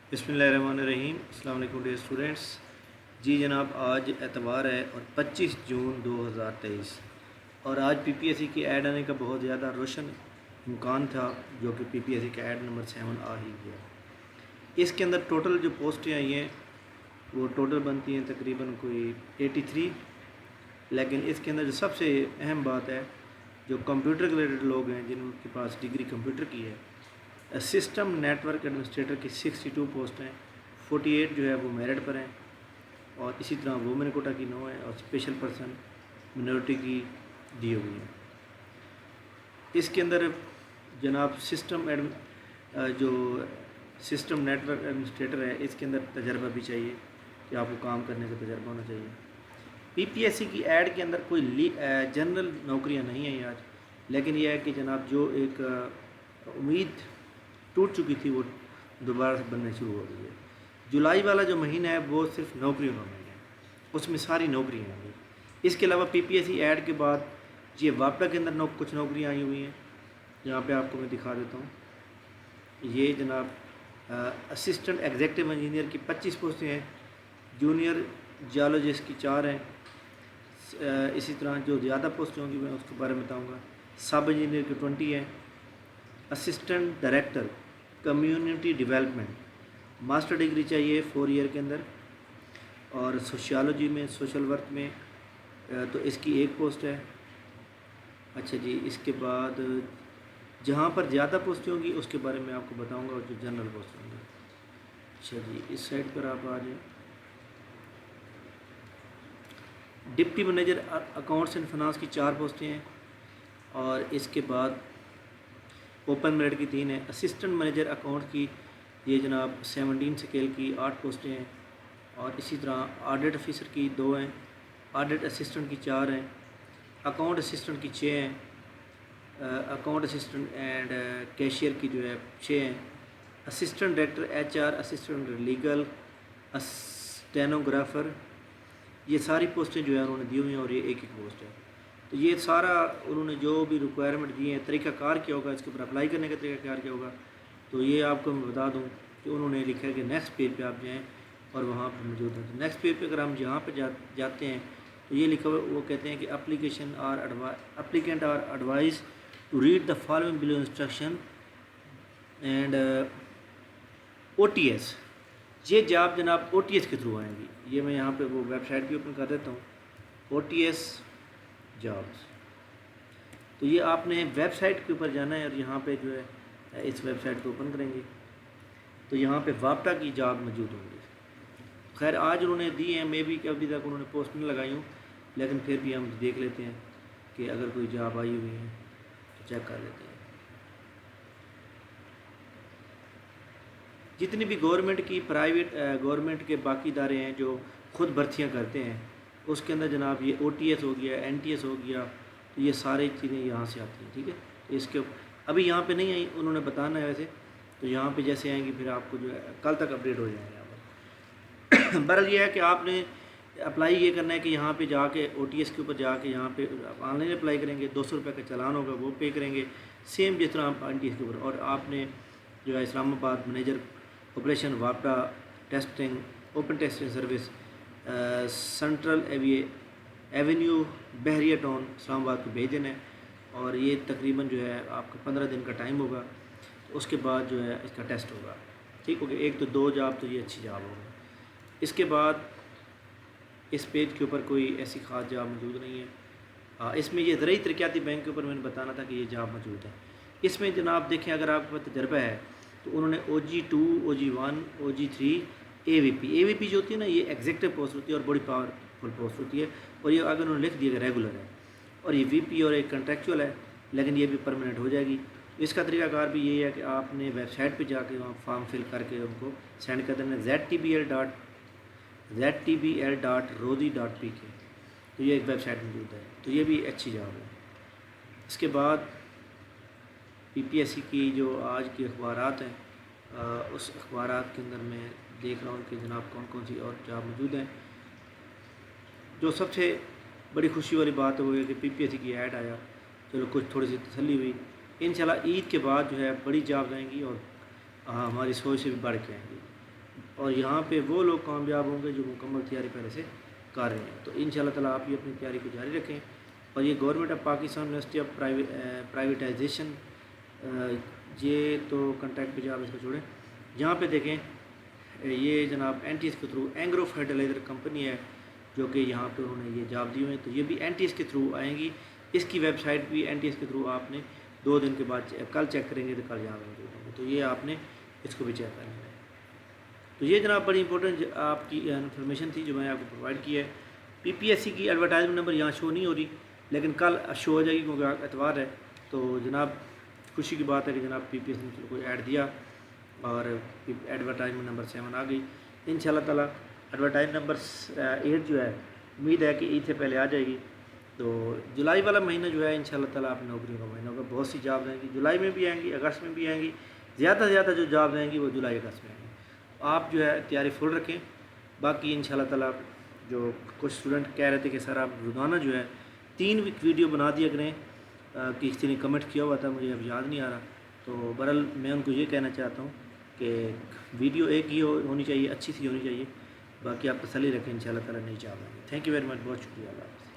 बिस्मिल्लाहिर्रहमानिर्रहीम। अस्सलाम वालेकुम डियर स्टूडेंट्स। जी जनाब, आज एतवार है और 25 जून 2023 और आज पीपीएससी की ऐड आने का बहुत ज़्यादा रोशन इम्कान था, जो कि पीपीएससी का ऐड नंबर 7 आ ही गया। इसके अंदर टोटल जो पोस्टें आई हैं वो टोटल बनती हैं तकरीबन कोई 83। लेकिन इसके अंदर जो सबसे अहम बात है, जो कंप्यूटर रिलेटेड लोग हैं जिनके पास डिग्री कंप्यूटर की है, सिस्टम नेटवर्क एडमिनिस्ट्रेटर की 62 पोस्ट हैं, 48 जो है वो मेरिट पर हैं और इसी तरह वुमेन कोटा की 9 है और स्पेशल पर्सन मिनोरिटी की दी हुई है। इसके अंदर जनाब जो सिस्टम नेटवर्क एडमिनिस्ट्रेटर है, इसके अंदर तजर्बा भी चाहिए कि आपको काम करने का तजर्बा होना चाहिए। पीपीएससी की ऐड के अंदर कोई जनरल नौकरियां नहीं हैं आज, लेकिन यह है कि जनाब जो एक उम्मीद टूट चुकी थी वो दोबारा से बनना शुरू हो गई है। जुलाई वाला जो महीना है वो सिर्फ नौकरियों का महीना है, उसमें सारी नौकरियाँ होंगी। इसके अलावा पीपीएससी ऐड के बाद ये वापडा के अंदर कुछ नौकरियाँ आई हुई हैं, यहाँ पे आपको मैं दिखा देता हूँ। ये जनाब असिस्टेंट एग्जीक्यूटिव इंजीनियर की 25 पोस्टें हैं, जूनियर जियोलॉजिस्ट की 4 हैं। इसी तरह जो ज़्यादा पोस्टें होंगी मैं उसके बारे में बताऊँगा। सब इंजीनियर की 20 हैं। Assistant director community development, master degree चाहिए 4 ईयर के अंदर, और सोशियोलॉजी में, सोशल वर्क में तो इसकी 1 पोस्ट है। अच्छा जी, इसके बाद जहाँ पर ज़्यादा पोस्टें होंगी उसके बारे में आपको बताऊंगा, और जो जनरल पोस्ट होंगी। अच्छा जी, इस साइड पर आप आ जाए। Deputy manager accounts and finance की 4 पोस्टें हैं और इसके बाद ओपन मेरिट की 3 है। असिस्टेंट मैनेजर अकाउंट की ये जनाब 17 स्केल की 8 पोस्टें हैं और इसी तरह ऑडिट ऑफिसर की 2 हैं, ऑडिट असिस्टेंट की 4 हैं, अकाउंट असिस्टेंट की 6 हैं, अकाउंट असिस्टेंट एंड कैशियर की जो है 6 हैं, assistant director HR, assistant legal, stenographer, ये सारी पोस्टें जो है उन्होंने दी हुई हैं और ये 1-1 पोस्ट है। तो ये सारा उन्होंने जो भी रिक्वायरमेंट दिए हैं, तरीक़ाकार क्या होगा, इसके ऊपर अप्लाई करने का तरीक़ाकार क्या होगा, तो ये आपको मैं बता दूं कि उन्होंने लिखा है कि नेक्स्ट पेज पे आप जाएं और वहाँ पर मौजूद है। तो नेक्स्ट पेज पे अगर हम यहाँ पर जाते हैं तो ये लिखा हुआ, वो कहते हैं कि applicant are advise to read the following below instruction and OTS। ये जॉब जनाब OTS के थ्रू आएंगी। ये मैं यहाँ पे वो वेबसाइट भी ओपन कर देता हूँ, OTS जॉब्स। तो ये आपने वेबसाइट के ऊपर जाना है और यहाँ पे जो है इस वेबसाइट को ओपन करेंगे तो यहाँ पे वापडा की जॉब मौजूद होंगी। खैर आज उन्होंने दी हैं, मे बी कि अभी तक उन्होंने पोस्ट नहीं लगाई हूँ, लेकिन फिर भी हम देख लेते हैं कि अगर कोई जॉब आई हुई है तो चेक कर लेते हैं। जितनी भी गवर्नमेंट की प्राइवेट गवर्नमेंट के बाकी इदारे हैं जो खुद भर्तियाँ करते हैं, उसके अंदर जनाब ये OTS हो गया, NTS हो गया, तो ये सारी चीज़ें यहाँ से आती हैं। ठीक है, तो इसके अभी यहाँ पे नहीं आई, उन्होंने बताना है वैसे, तो यहाँ पे जैसे आएंगी फिर आपको जो है कल तक अपडेट हो जाएंगे यहाँ पर। बहरहाल ये है कि आपने अप्लाई ये करना है कि यहाँ पे जाके OTS के ऊपर जाके यहाँ पे ऑनलाइन अप्लाई करेंगे, 200 रुपये का चालान होगा वो पे करेंगे, सेम जिस तरह आप NTS के ऊपर। और आपने जो है इस्लामाबाद मैनेजर ऑपरेशन वापडा testing open testing service Central Avenue Bahria Town Islamabad को भेज देना है और ये तकरीबन जो है आपका 15 दिन का टाइम होगा। तो उसके बाद जो है इसका टेस्ट होगा। ठीक हो गया, 1 तो 2 जॉब तो ये अच्छी जॉब होगी। इसके बाद इस पेज के ऊपर कोई ऐसी ख़ास जॉब मौजूद नहीं है। इसमें ये ज़रूरी तरक्याती बैंक के ऊपर मैंने बताना था कि ये जॉब मौजूद है। इसमें जनाब देखें, अगर आपके पास तजर्बा है तो उन्होंने OG2, OG1, OG3, AVP जो होती है ना, ये एग्जीक्यूटिव पोस्ट होती है और बड़ी पावरफुल पोस्ट होती है, और ये अगर उन्होंने लिख दिया कि रेगुलर है, और ये VP और एक कंट्रेक्चुअल है, लेकिन ये भी परमानेंट हो जाएगी। इसका तरीकाकार भी यही है कि आपने वेबसाइट पे जाके वहाँ फॉर्म फिल करके उनको सेंड कर देना ztbl.rozi.pk। तो ये एक वेबसाइट मौजूद है, तो ये भी अच्छी जॉब है। इसके बाद पीपीएससी की जो आज के अखबारात हैं, उस अखबारात के अंदर मैं देख रहा हूँ कि जनाब कौन कौन सी और जॉब मौजूद हैं। जो सबसे बड़ी खुशी वाली बात है वो है कि पीपीएससी की ऐड आया, चलो कुछ थोड़ी सी तसल्ली हुई। इंशाल्लाह ईद के बाद जो है बड़ी जॉब आएंगी और हमारी सोच से भी बढ़ के आएंगी। اور یہاں پہ وہ لوگ کامیاب ہوں گے جو مکمل تیاری پہلے سے کر رہے ہیں۔ تو انشاءاللہ تعالیٰ آپ بھی اپنی تیاری کو جاری رکھیں۔ اور یہ government of Pakistan university of privatization, یہ تو کنٹیکٹ پہ آپ اس کو چھوڑیں۔ یہاں پہ دیکھیں یہ جناب این ٹی ایس کے تھرو اینگرو فرٹیلائزر کمپنی ہے جو کہ یہاں پہ انہوں نے یہ جاب دی ہوئے ہیں، تو یہ بھی این ٹی ایس کے تھرو آئیں گی۔ اس کی ویب سائٹ بھی این ٹی ایس کے تھرو آپ نے 2 دن کے بعد کل چیک کریں گے تو کل یہاں موجود ہوں گے، تو یہ آپ نے اس کو بھی چیک کرنا ہے۔ تو یہ جناب بڑی امپورٹنٹ آپ کی انفارمیشن تھی جو میں نے آپ کو پرووائڈ کی ہے۔ پی پی ایس سی کی ایڈورٹائزمنٹ نمبر یہاں شو نہیں ہو رہی، لیکن کل شو ہو جائے گی کیونکہ اتوار ہے۔ تو جناب خوشی کی بات ہے کہ جناب پی پی ایس نے کوئی ایڈ دیا اور ایڈورٹائزمنٹ نمبر 7 آ گئی۔ انشاءاللہ تعالیٰ ایڈورٹائزمنٹ نمبر 8 جو ہے امید ہے کہ عید سے پہلے آ جائے گی۔ تو جولائی والا مہینہ جو ہے انشاءاللہ تعالیٰ آپ نوکریوں کا مہینہ ہوگا، بہت سی جاب آئیں گی، جولائی میں بھی آئیں گی، اگست میں بھی آئیں گی، زیادہ سے زیادہ جو جاب آئیں گی وہ جولائی اگست میں آئیں گی۔ آپ جو ہے تیاری فل رکھیں۔ باقی انشاءاللہ تعالیٰ جو کچھ اسٹوڈنٹ کہہ رہے تھے کہ سر آپ روزانہ جو ہے 3 ویڈیو بنا دیا کریں، کہ کسی نے کمنٹ کیا ہوا تھا، مجھے اب یاد نہیں آ رہا، تو بہرحال میں ان کو یہ کہنا چاہتا ہوں کہ ویڈیو ایک ہی ہونی چاہیے، اچھی سی ہونی چاہیے۔ باقی آپ تسلی رکھیں، انشاءاللہ تعالیٰ نہیں چاہ رہے ہیں۔ تھینک یو ویری مچ، بہت شکریہ، اللہ حافظ۔